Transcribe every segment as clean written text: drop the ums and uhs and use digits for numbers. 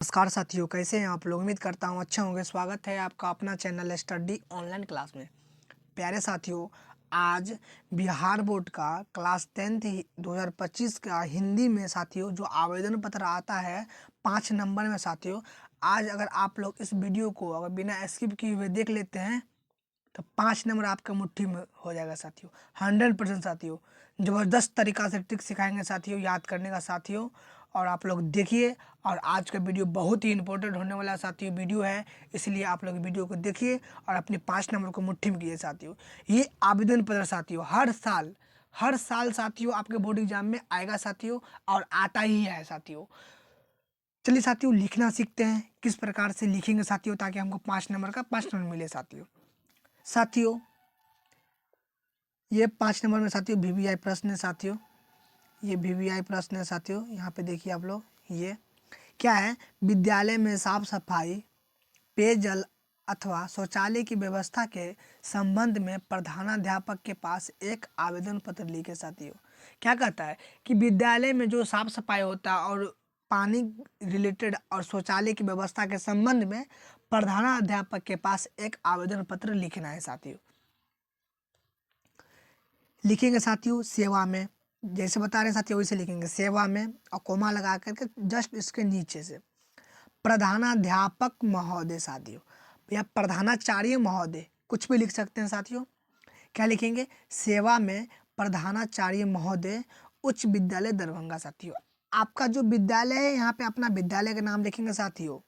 नमस्कार साथियों, कैसे हैं आप लोग। उम्मीद करता हूँ अच्छे होंगे। स्वागत है आपका अपना चैनल स्टडी ऑनलाइन क्लास में। प्यारे साथियों, आज बिहार बोर्ड का क्लास 10th 2025 का हिंदी में साथियों जो आवेदन पत्र आता है 5 नंबर में साथियों, आज अगर आप लोग इस वीडियो को अगर बिना स्किप किए हुए देख लेते हैं तो 5 नंबर आपका मुट्ठी में हो जाएगा साथियों। 100% साथियों, ज़बरदस्त तरीका से ट्रिक सिखाएंगे साथियों याद करने का साथियों। और आप लोग देखिए, और आज का वीडियो बहुत ही इंपॉर्टेंट होने वाला साथियों वीडियो है, इसलिए आप लोग वीडियो को देखिए और अपने 5 नंबर को मुट्ठी में कीजिए साथियों। ये आवेदन पत्र साथियों हर साल साथियों आपके बोर्ड एग्जाम में आएगा साथियों, और आता ही है साथियों। चलिए साथियों, लिखना सीखते हैं। किस प्रकार से लिखेंगे साथियों ताकि हमको 5 नंबर का 5 नंबर मिले साथियों। ये 5 नंबर में साथियों वीवीआई प्रश्न है साथियों। ये वीवीआई प्रश्न है साथियों। यहाँ पे देखिए आप लोग, ये क्या है। विद्यालय में साफ सफाई, पेयजल अथवा शौचालय की व्यवस्था के संबंध में प्रधानाध्यापक के पास एक आवेदन पत्र लिखे साथियों। क्या कहता है कि विद्यालय में जो साफ सफाई होता है और पानी रिलेटेड और शौचालय की व्यवस्था के संबंध में प्रधानाध्यापक के पास एक आवेदन पत्र लिखना है साथियों। लिखेंगे साथियों सेवा में, जैसे बता रहे हैं साथियों वैसे लिखेंगे सेवा में, और कोमा लगा करके जस्ट इसके नीचे से प्रधानाध्यापक महोदय साथियों, या प्रधानाचार्य महोदय, कुछ भी लिख सकते हैं साथियों। क्या लिखेंगे, सेवा में प्रधानाचार्य महोदय, उच्च विद्यालय दरभंगा साथियों। आपका जो विद्यालय है यहाँ पे अपना विद्यालय का नाम लिखेंगे साथियों,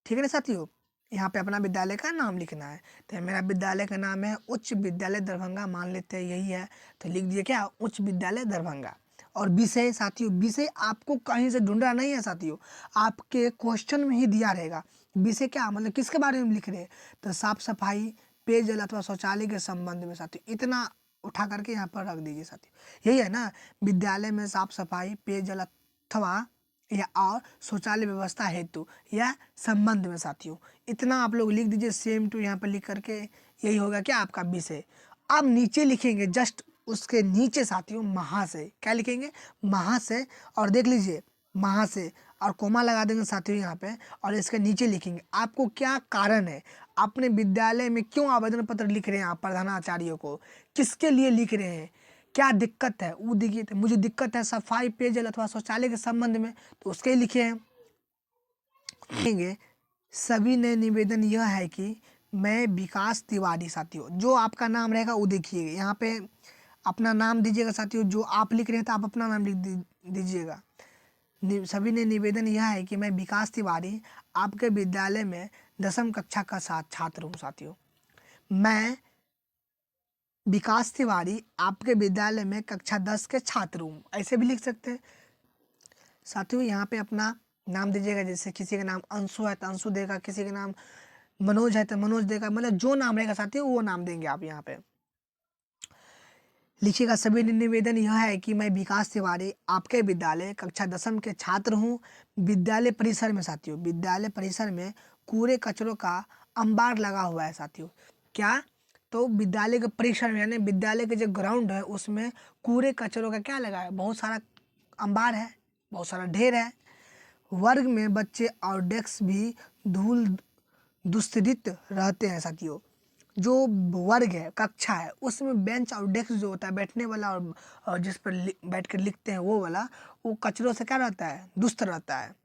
ठीक है ना साथियों। यहाँ पे अपना विद्यालय का नाम लिखना है। तो मेरा विद्यालय का नाम है उच्च विद्यालय दरभंगा, मान लेते हैं यही है, तो लिख दिए क्या, उच्च विद्यालय दरभंगा। और विषय साथियों, विषय आपको कहीं से ढूंढना नहीं है साथियों, आपके क्वेश्चन में ही दिया रहेगा। विषय क्या मतलब किसके बारे में लिख रहे हैं, तो साफ सफाई, पेयजल अथवा शौचालय के संबंध में साथियों। इतना उठा करके यहाँ पर रख दीजिए साथियों। यही है ना, विद्यालय में साफ सफाई, पेयजल अथवा या और शौचालय व्यवस्था हेतु या संबंध में साथियों। इतना आप लोग लिख दीजिए सेम टू यहाँ पर लिख करके, यही होगा क्या आपका विषय। अब नीचे लिखेंगे जस्ट उसके नीचे साथियों महाशय, क्या लिखेंगे, महाशय। और देख लीजिए महाशय और कोमा लगा देंगे साथियों यहाँ पे, और इसके नीचे लिखेंगे आपको क्या कारण है, अपने विद्यालय में क्यों आवेदन पत्र लिख रहे हैं आप प्रधानाचार्य को, किसके लिए लिख रहे हैं, क्या दिक्कत है वो देखिए। तो मुझे दिक्कत है सफाई, पेयजल अथवा शौचालय के संबंध में, तो उसके लिखे हैं। लिखेंगे सभी ने निवेदन यह है कि मैं विकास तिवारी साथियों, जो आपका नाम रहेगा वो देखिएगा यहाँ पे अपना नाम दीजिएगा साथियों। जो आप लिख रहे हैं तो आप अपना नाम लिख दीजिएगा। सभी ने निवेदन यह है कि मैं विकास तिवारी आपके विद्यालय में 10वीं कक्षा का छात्र हूँ साथियों। मैं विकास तिवारी आपके विद्यालय में कक्षा 10 के छात्र हूँ, ऐसे भी लिख सकते हैं साथियों। यहाँ पे अपना नाम दीजिएगा, जैसे किसी का नाम अंशु है तो अंशु देगा, किसी का नाम मनोज है तो मनोज देगा, मतलब जो नाम रहेगा साथियों वो नाम देंगे आप। यहाँ पे लिखिएगा सभी निवेदन यह है कि मैं विकास तिवारी आपके विद्यालय कक्षा 10वीं के छात्र हूँ। विद्यालय परिसर में साथियों, विद्यालय परिसर में कूड़े कचरों का अंबार लगा हुआ है साथियों। क्या, तो विद्यालय के परिसर में यानी विद्यालय के जो ग्राउंड है उसमें कूड़े कचरों का क्या लगा है, बहुत सारा अंबार है, बहुत सारा ढेर है। वर्ग में बच्चे और डेस्क भी धूल दूषित रहते हैं साथियों। जो वर्ग है, कक्षा है, उसमें बेंच और डेस्क जो होता है बैठने वाला और जिस पर बैठ कर लिखते हैं वो वाला, वो कचरों से क्या रहता है, दुष्ट रहता है,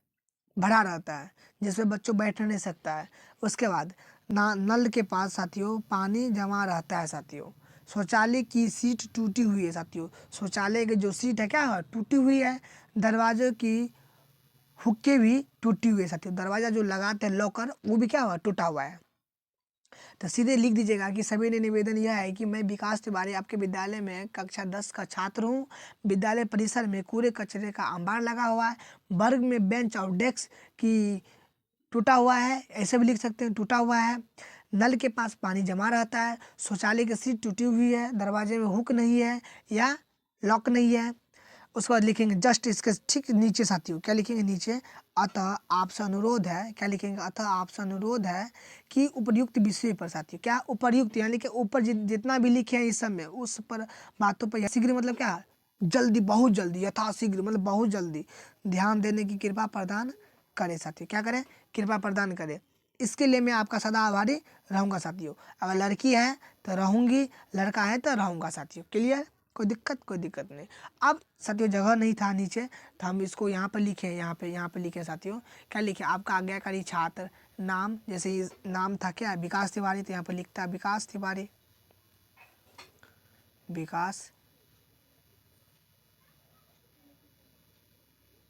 भरा रहता है, जिसमें बच्चों बैठ नहीं सकता है। उसके बाद नल के पास साथियों पानी जमा रहता है साथियों। शौचालय की सीट टूटी हुई है साथियों, शौचालय की जो सीट है क्या है, टूटी हुई है। दरवाजे की हुक्के भी टूटी हुई है साथियों, दरवाजा जो लगाते हैं लॉकर वो भी क्या हुआ, टूटा हुआ है। तो सीधे लिख दीजिएगा कि सभी ने निवेदन यह है कि मैं विकास तिवारी आपके विद्यालय में कक्षा 10 का छात्र हूँ। विद्यालय परिसर में कूड़े कचरे का अंबार लगा हुआ है। वर्ग में बेंच और डेस्क की टूटा हुआ है, ऐसे भी लिख सकते हैं, टूटा हुआ है। नल के पास पानी जमा रहता है। शौचालय की सीट टूटी हुई है। दरवाजे में हुक नहीं है या लॉक नहीं है। उसके बाद लिखेंगे जस्ट इसके ठीक नीचे साथियों, क्या लिखेंगे नीचे, अतः आपसे अनुरोध है, क्या लिखेंगे, अतः आपसे अनुरोध है कि उपयुक्त विषय पर साथियों, क्या उपयुक्त यानी कि ऊपर जितना भी लिखे हैं इस सब में उस पर बातों पर शीघ्र मतलब क्या, जल्दी, बहुत जल्दी, यथाशीघ्र मतलब बहुत जल्दी ध्यान देने की कृपा प्रदान करे साथियों, क्या करें, कृपा प्रदान करें। इसके लिए मैं आपका सदा आभारी रहूँगा साथियों। अगर लड़की है तो रहूँगी, लड़का है तो रहूँगा साथियों। क्लियर, कोई दिक्कत नहीं। अब साथियों जगह नहीं था नीचे, तो हम इसको यहाँ पर लिखे, यहाँ पे लिखे साथियों। क्या लिखे, आपका आज्ञाकारी छात्र नाम, जैसे ये नाम था क्या, विकास तिवारी, तो यहाँ पर लिखता है विकास तिवारी, विकास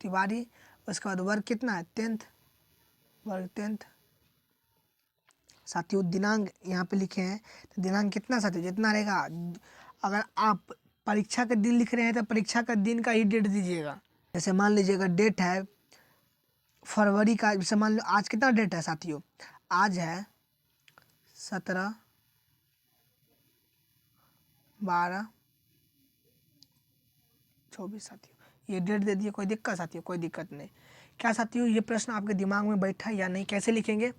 तिवारी। उसके बाद वर्ग कितना है, 10th, वर्ग 10th साथियों। दिनांक यहाँ पे लिखे हैं, तो दिनांक कितना साथियों, जितना रहेगा। अगर आप परीक्षा का दिन लिख रहे हैं तो परीक्षा का दिन का ही डेट दीजिएगा। जैसे मान लीजिएगा डेट है फरवरी का, जैसे मान लो आज कितना डेट है साथियों, आज है 17/12/24 साथियों। ये डेट दे दिए, कोई दिक्कत साथियों, कोई दिक्कत नहीं। क्या साथियों ये प्रश्न आपके दिमाग में बैठा या नहीं, कैसे लिखेंगे,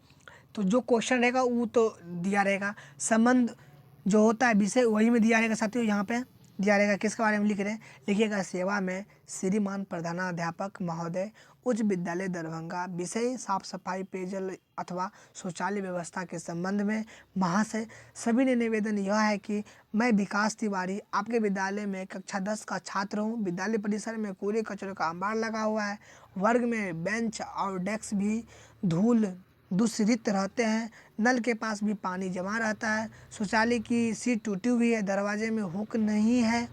तो जो क्वेश्चन रहेगा वो तो दिया रहेगा, संबंध जो होता है विषय वही में दिया रहेगा साथियों। यहाँ पे दिया रहेगा किसके बारे में लिख रहे हैं, लिखिएगा सेवा में श्रीमान प्रधानाध्यापक महोदय उच्च विद्यालय दरभंगा, विषय साफ सफाई पेयजल अथवा शौचालय व्यवस्था के संबंध में महाशय सभी ने निवेदन यह है कि मैं विकास तिवारी आपके विद्यालय में कक्षा 10 का छात्र हूँ। विद्यालय परिसर में कूड़े कचरे का अंबार लगा हुआ है, वर्ग में बेंच और डेस्क भी धूल दूषित रहते हैं, नल के पास भी पानी जमा रहता है, शौचालय की सीट टूटी हुई है, दरवाजे में हुक नहीं है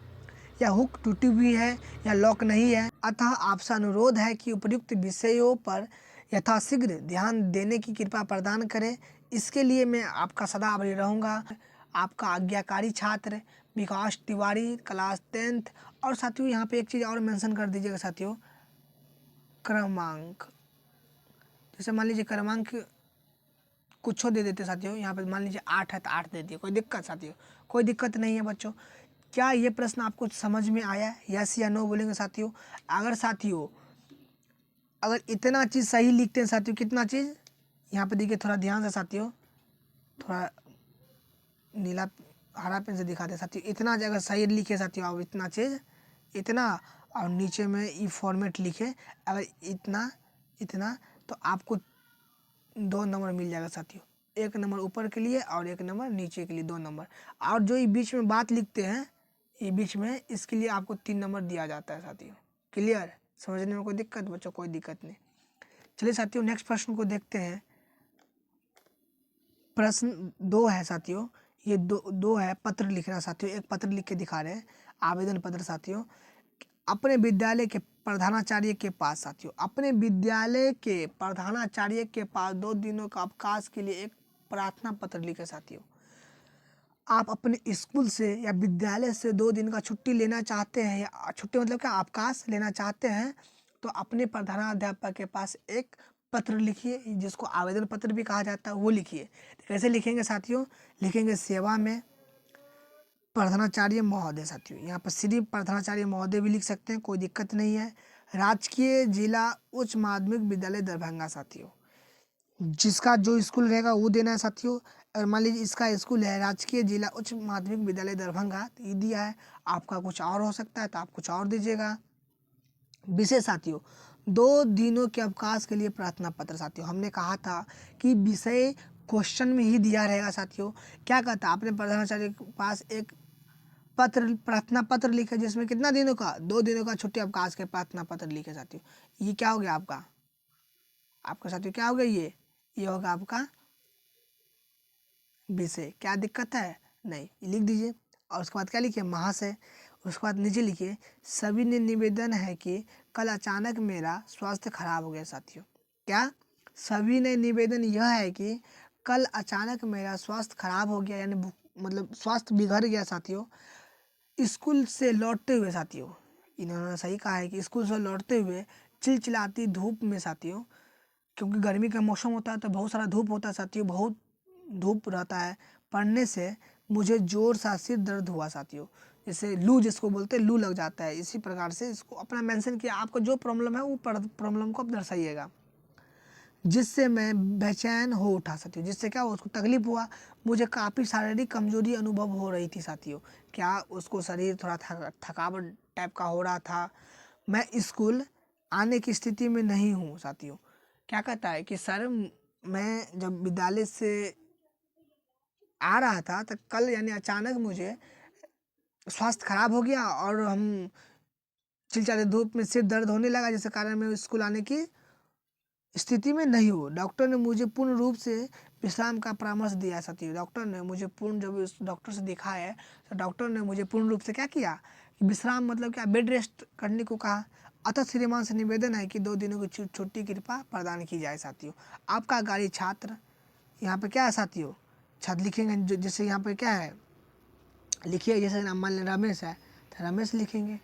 या हुक टूटी हुई है या लॉक नहीं है। अतः आपसे अनुरोध है कि उपयुक्त विषयों पर यथाशीघ्र ध्यान देने की कृपा प्रदान करें। इसके लिए मैं आपका सदा आभारी रहूँगा। आपका आज्ञाकारी छात्र विकास तिवारी, क्लास 10th। और साथियों यहाँ पे एक चीज़ और मेंशन कर दीजिएगा साथियों, क्रमांक। जैसे मान लीजिए क्रमांक कुछ दे देते साथियों, यहाँ पे मान लीजिए 8 है तो 8 दे दिए, कोई दिक्कत साथियों, कोई दिक्कत नहीं है बच्चों। क्या ये प्रश्न आपको समझ में आया, यस या नो बोलेंगे साथियों। अगर साथियों अगर इतना चीज़ सही लिखते हैं साथियों, कितना चीज़ यहाँ पे देखिए, थोड़ा ध्यान से साथियों, थोड़ा नीला हरा पेन से दिखाते साथियों। इतना अगर सही लिखे साथियों आप, इतना चीज़ इतना, और नीचे में ई फॉर्मेट लिखे अगर इतना इतना, तो आपको 2 नंबर मिल जाएगा साथियों। 1 नंबर ऊपर के लिए और 1 नंबर नीचे के लिए, 2 नंबर। और जो ये बीच में बात लिखते हैं, ये बीच में, इसके लिए आपको 3 नंबर दिया जाता है साथियों। क्लियर, समझने में कोई दिक्कत बच्चों, कोई दिक्कत नहीं। चलिए साथियों नेक्स्ट प्रश्न को देखते हैं। प्रश्न 2 है साथियों, ये दो है, पत्र लिखना साथियों। एक पत्र लिख के दिखा रहे हैं, आवेदन पत्र साथियों। अपने विद्यालय के प्रधानाचार्य के पास साथियों, अपने विद्यालय के प्रधानाचार्य के पास 2 दिनों का अवकाश के लिए एक प्रार्थना पत्र लिखे साथियों। आप अपने स्कूल से या विद्यालय से 2 दिन का छुट्टी लेना चाहते हैं, या छुट्टी मतलब क्या, अवकाश लेना चाहते हैं, तो अपने प्रधानाध्यापक के पास एक पत्र लिखिए, जिसको आवेदन पत्र भी कहा जाता है, वो लिखिए। कैसे लिखेंगे साथियों, लिखेंगे सेवा में प्रधानाचार्य महोदय साथियों। यहाँ पर श्री प्रधानाचार्य महोदय भी लिख सकते हैं, कोई दिक्कत नहीं है। राजकीय जिला उच्च माध्यमिक विद्यालय दरभंगा साथियों, जिसका जो स्कूल रहेगा वो देना है साथियों। अगर मान लीजिए इसका स्कूल है राजकीय जिला उच्च माध्यमिक विद्यालय दरभंगा, तो ये दिया है। आपका कुछ और हो सकता है तो आप कुछ और दीजिएगा। विषय साथियों, 2 दिनों के अवकाश के लिए प्रार्थना पत्र साथियों। हमने कहा था कि विषय क्वेश्चन में ही दिया रहेगा साथियों। क्या कहता है, अपने प्रधानाचार्य के पास एक पत्र, प्रार्थना पत्र लिखे, जिसमें कितना दिनों का, 2 दिनों का छुट्टी अवकाश के प्रार्थना पत्र लिखे साथियों। ये क्या हो गया आपका, आपका साथियों क्या हो गया, ये होगा आपका विषय। क्या दिक्कत है, नहीं, लिख दीजिए। और उसके बाद क्या लिखिए, महाशय। उसके बाद नीचे लिखिए, सभी ने निवेदन है कि कल अचानक मेरा स्वास्थ्य खराब हो गया साथियों। क्या, सभी ने निवेदन यह है कि कल अचानक मेरा स्वास्थ्य खराब हो गया, यानी मतलब स्वास्थ्य बिगड़ गया साथियों। स्कूल से लौटते हुए साथियों, इन्होंने सही कहा है कि स्कूल से लौटते हुए चिलचिलाती धूप में साथियों, क्योंकि गर्मी का मौसम होता है तो बहुत सारा धूप होता है साथियों, बहुत धूप रहता है, पड़ने से मुझे जोर सा सिर दर्द हुआ साथियों। जैसे लू, जिसको बोलते हैं लू लग जाता है, इसी प्रकार से इसको अपना मेंशन किया। आपको जो प्रॉब्लम है वो प्रॉब्लम को आप दर्शाइएगा। जिससे मैं बेचैन हो उठा साथियों, जिससे क्या हुआ, उसको तकलीफ हुआ। मुझे काफ़ी शारीरिक कमजोरी अनुभव हो रही थी साथियों। क्या, उसको शरीर थोड़ा थकावट टाइप का हो रहा था। मैं स्कूल आने की स्थिति में नहीं हूँ साथियों। क्या कहता है कि सर मैं जब विद्यालय से आ रहा था तो कल यानी अचानक मुझे स्वास्थ्य खराब हो गया और हम चिलचिलाते धूप में सिर दर्द होने लगा, जिसके कारण मैं स्कूल आने की स्थिति में नहीं हूँ। डॉक्टर ने मुझे पूर्ण रूप से विश्राम का परामर्श दिया है साथियों। डॉक्टर ने मुझे पूर्ण, जब इस डॉक्टर से दिखाया है तो डॉक्टर ने मुझे पूर्ण रूप से क्या किया कि विश्राम मतलब क्या, बेड रेस्ट करने को कहा। अतः श्रीमान से निवेदन है कि 2 दिनों की छुट्टी कृपा प्रदान की जाए साथियों। आपका गाड़ी छात्र, यहाँ पे क्या है साथियों, छात्र लिखेंगे जैसे यहाँ पे क्या है लिखिए, जैसे नाम मान लें रमेश है तो रमेश लिखेंगे,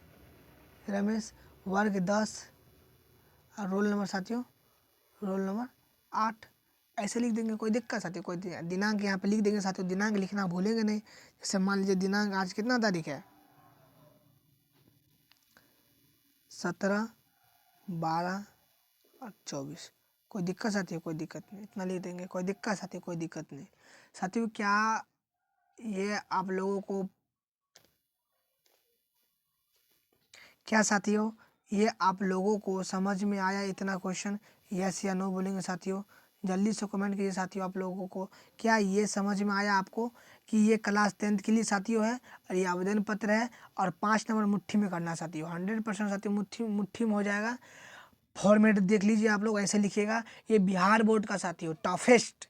रमेश वर्ग 10 और रोल नंबर साथियों रोल नंबर 8, ऐसे लिख देंगे। कोई दिक्कत साथियों, कोई दिनांक यहाँ पे लिख देंगे साथियों, दिनांक लिखना भूलेंगे नहीं। जैसे मान लीजिए दिनांक आज कितना तारीख है, 17, 12 और 24। कोई दिक्कत साथियों, कोई दिक्कत नहीं, इतना लिख देंगे। कोई दिक्कत साथियों, कोई दिक्कत नहीं। साथियों क्या ये आप लोगों को, क्या साथियों ये आप लोगों को समझ में आया इतना क्वेश्चन? यस या नो बोलेंगे साथियों, जल्दी से कमेंट कीजिए साथियों। आप लोगों को क्या ये समझ में आया आपको कि ये क्लास 10th के लिए साथियों है और ये आवेदन पत्र है और 5 नंबर मुट्ठी में करना साथियों, 100% साथियों मुट्ठी मुट्ठी में हो जाएगा। फॉर्मेट देख लीजिए, आप लोग ऐसे लिखिएगा। ये बिहार बोर्ड का साथियों टफेस्ट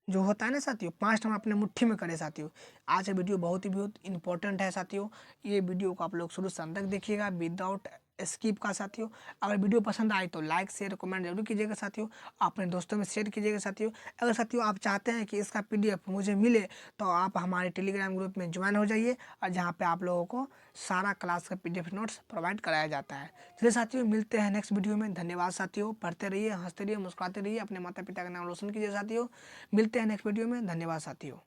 जो होता है ना साथियों, 5 नंबर अपने मुट्ठी में करें साथियों। आज का वीडियो बहुत इंपॉर्टेंट है साथियों। ये वीडियो को आप लोग शुरू से अंत तक देखिएगा विदाउट स्किप का साथियों। अगर वीडियो पसंद आए तो लाइक शेयर कमेंट जरूर कीजिएगा साथियों, अपने दोस्तों में शेयर कीजिएगा साथियों। अगर साथियों आप चाहते हैं कि इसका PDF मुझे मिले तो आप हमारे टेलीग्राम ग्रुप में ज्वाइन हो जाइए, और जहाँ पे आप लोगों को सारा क्लास का PDF नोट्स प्रोवाइड कराया जाता है। चलिए साथियों मिलते हैं नेक्स्ट वीडियो में। धन्यवाद साथियों, पढ़ते रहिए, हंसते रहिए, मुस्कुराते रहिए, अपने माता पिता का नाम रोशन कीजिए साथियों। मिलते हैं नेक्स्ट वीडियो में। धन्यवाद साथियों।